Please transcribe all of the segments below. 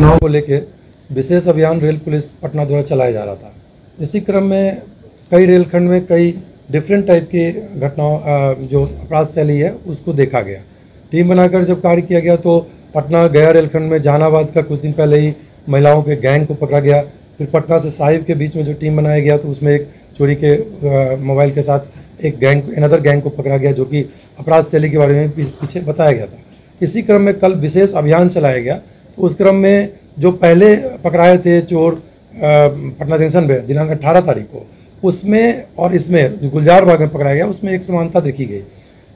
घटनाओं को लेके विशेष अभियान रेल पुलिस पटना द्वारा चलाया जा रहा था। इसी क्रम में कई रेलखंड में कई डिफरेंट टाइप की घटनाओं जो अपराध शैली है उसको देखा गया। टीम बनाकर जब कार्य किया गया तो पटना गया रेलखंड में जहानाबाद का कुछ दिन पहले ही महिलाओं के गैंग को पकड़ा गया। फिर पटना से साहिब के बीच में जो टीम बनाया गया तो उसमें एक चोरी के मोबाइल के साथ एक अनदर गैंग को पकड़ा गया जो कि अपराध शैली के बारे में पीछे बताया गया था। इसी क्रम में कल विशेष अभियान चलाया गया तो उस क्रम में जो पहले पकड़ाए थे चोर पटना जंक्शन में दिनांक 18 तारीख को, उसमें और इसमें जो गुलजार बाग में पकड़ाया गया उसमें एक समानता देखी गई।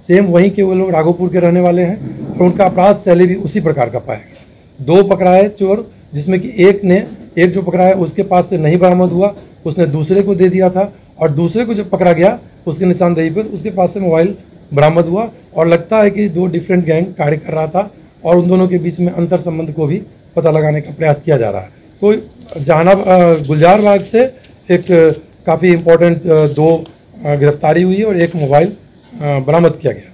सेम वहीं के वो लोग राघोपुर के रहने वाले हैं और उनका अपराध शैली भी उसी प्रकार का पाया गया। दो पकड़ाए चोर जिसमें कि एक जो पकड़ा है उसके पास से नहीं बरामद हुआ, उसने दूसरे को दे दिया था और दूसरे को जब पकड़ा गया उसके निशानदेही पर उसके पास से मोबाइल बरामद हुआ और लगता है कि दो डिफरेंट गैंग कार्य कर रहा था और उन दोनों के बीच में अंतर संबंध को भी पता लगाने का प्रयास किया जा रहा है। तो गुलजार बाग से एक काफ़ी इम्पोर्टेंट दो गिरफ्तारी हुई और एक मोबाइल बरामद किया गया।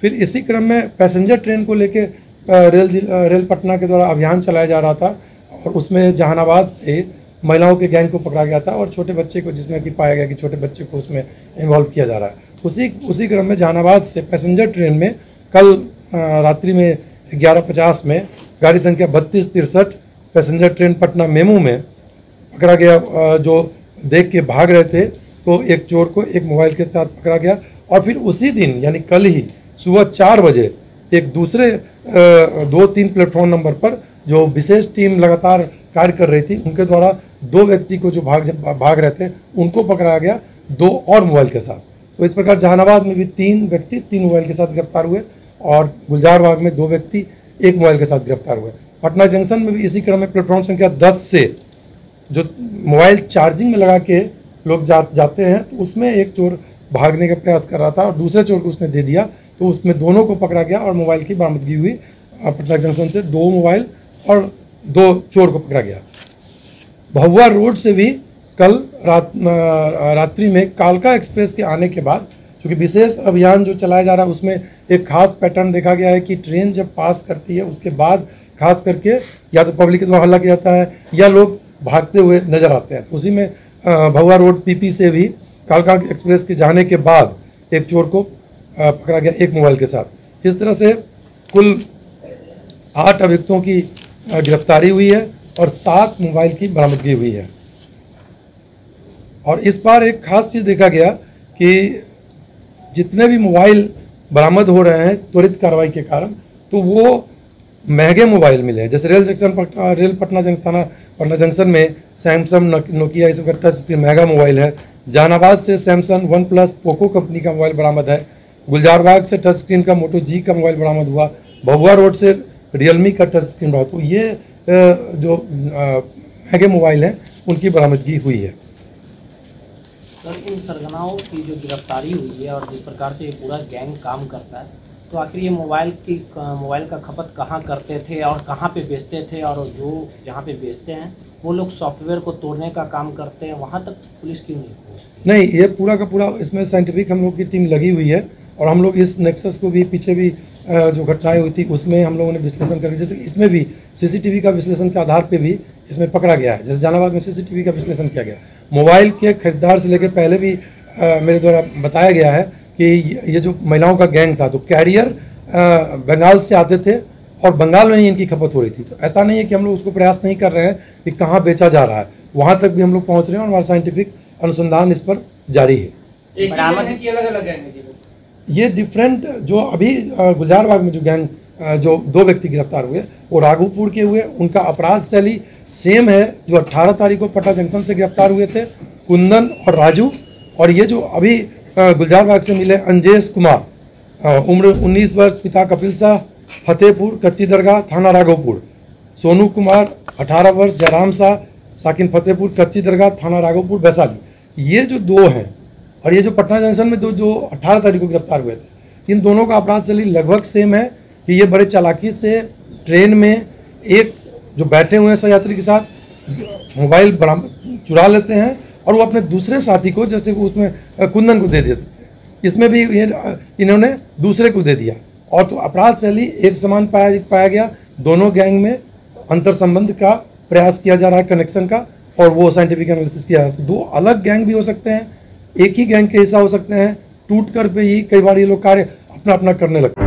फिर इसी क्रम में पैसेंजर ट्रेन को लेके रेल पटना के द्वारा अभियान चलाया जा रहा था और उसमें जहानाबाद से महिलाओं के गैंग को पकड़ा गया था और छोटे बच्चे को, जिसमें कि पाया गया कि छोटे बच्चे को उसमें इन्वॉल्व किया जा रहा है। उसी क्रम में जहानाबाद से पैसेंजर ट्रेन में कल रात्रि में 11:50 में गाड़ी संख्या 3263 पैसेंजर ट्रेन पटना मेमू में पकड़ा गया। जो देख के भाग रहे थे तो एक चोर को एक मोबाइल के साथ पकड़ा गया और फिर उसी दिन यानी कल ही सुबह 4 बजे एक दूसरे 2-3 प्लेटफॉर्म नंबर पर जो विशेष टीम लगातार कार्य कर रही थी उनके द्वारा दो व्यक्ति को जो भाग रहे थे उनको पकड़ाया गया 2 और मोबाइल के साथ। तो इस प्रकार जहानाबाद में भी 3 व्यक्ति 3 मोबाइल के साथ गिरफ्तार हुए और गुलजार बाग में 2 व्यक्ति 1 मोबाइल के साथ गिरफ्तार हुए। पटना जंक्शन में भी इसी क्रम में प्लेटफॉर्म संख्या 10 से जो मोबाइल चार्जिंग में लगा के लोग जाते हैं तो उसमें एक चोर भागने का प्रयास कर रहा था और दूसरे चोर को उसने दे दिया तो उसमें दोनों को पकड़ा गया और मोबाइल की बरामदगी हुई। पटना जंक्शन से 2 मोबाइल और 2 चोर को पकड़ा गया। भभुआ रोड से भी कल रात्रि में कालका एक्सप्रेस के आने के बाद, क्योंकि विशेष अभियान जो चलाया जा रहा है उसमें एक खास पैटर्न देखा गया है कि ट्रेन जब पास करती है उसके बाद खास करके या तो पब्लिक के द्वारा हल्ला किया जाता है या लोग भागते हुए नजर आते हैं। तो उसी में भभुआ रोड पीपी से भी कालका एक्सप्रेस के जाने के बाद एक चोर को पकड़ा गया 1 मोबाइल के साथ। इस तरह से कुल 8 अभियुक्तों की गिरफ्तारी हुई है और 7 मोबाइल की बरामदगी हुई है। और इस बार एक खास चीज़ देखा गया कि जितने भी मोबाइल बरामद हो रहे हैं त्वरित कार्रवाई के कारण तो वो महंगे मोबाइल मिले हैं। जैसे रेल पटना जंक्शन में सैमसंग नोकिया इस टच स्क्रीन महंगा मोबाइल है। जहानाबाद से सैमसंग OnePlus पोको कंपनी का मोबाइल बरामद है। गुलजार बाग से टच स्क्रीन का मोटो जी का मोबाइल बरामद हुआ। भभुआ रोड से रियलमी का टच स्क्रीन बरामद। तो ये जो महंगे मोबाइल हैं उनकी बरामदगी हुई है। सर, इन सरगनाओं की जो गिरफ्तारी हुई है और जिस प्रकार से ये पूरा गैंग काम करता है तो आखिर ये मोबाइल का खपत कहाँ करते थे और कहाँ पे बेचते थे, और जो जहाँ पे बेचते हैं वो लोग सॉफ्टवेयर को तोड़ने का काम करते हैं, वहाँ तक पुलिस क्यों नहीं पहुँचती? नहीं, ये पूरा का पूरा इसमें साइंटिफिक हम लोग की टीम लगी हुई है और हम लोग इस नेक्सस को भी पीछे भी जो घटनाएं हुई थी उसमें हम लोगों ने विश्लेषण करके, जैसे इसमें भी सीसीटीवी का विश्लेषण के आधार पे भी इसमें पकड़ा गया है। जैसे जहानाबाद में सीसीटीवी का विश्लेषण किया गया। मोबाइल के खरीदार से लेकर पहले भी मेरे द्वारा बताया गया है कि ये जो महिलाओं का गैंग था तो कैरियर बंगाल से आते थे और बंगाल में ही इनकी खपत हो रही थी। तो ऐसा नहीं है कि हम लोग उसको प्रयास नहीं कर रहे हैं कि कहाँ बेचा जा रहा है, वहाँ तक भी हम लोग पहुँच रहे हैं और हमारा साइंटिफिक अनुसंधान इस पर जारी है। ये डिफरेंट जो अभी गुलजार बाग में जो गैंग जो 2 व्यक्ति गिरफ्तार हुए वो राघोपुर के हुए। उनका अपराध शैली सेम है जो 18 तारीख को पटना जंक्शन से गिरफ्तार हुए थे कुंदन और राजू। और ये जो अभी गुलजार बाग से मिले अंजेश कुमार, उम्र 19 वर्ष, पिता कपिल शाह, फतेहपुर कच्ची दरगाह थाना राघोपुर। सोनू कुमार 18 वर्ष, जयराम शाह, साकिन फतेहपुर कच्ची दरगाह थाना राघोपुर वैशाली। ये जो 2 हैं और ये जो पटना जंक्शन में जो 18 तारीख को गिरफ्तार हुए थे, इन दोनों का अपराध शैली लगभग सेम है कि ये बड़े चालाकी से ट्रेन में एक जो बैठे हुए हैं सहयात्री के साथ मोबाइल चुरा लेते हैं और वो अपने दूसरे साथी को, जैसे वो उसमें कुंदन को दे देते थे, इसमें भी इन्होंने दूसरे को दे दिया। और तो अपराध शैली एक समान पाया गया दोनों गैंग में अंतर संबंध का प्रयास किया जा रहा है, कनेक्शन का, और वो साइंटिफिक एनालिसिस किया है। तो दो अलग गैंग भी हो सकते हैं, एक ही गैंग के हिस्सा हो सकते हैं, टूट कर पे ही कई बार ये लोग कार्य अपना अपना करने लगते हैं।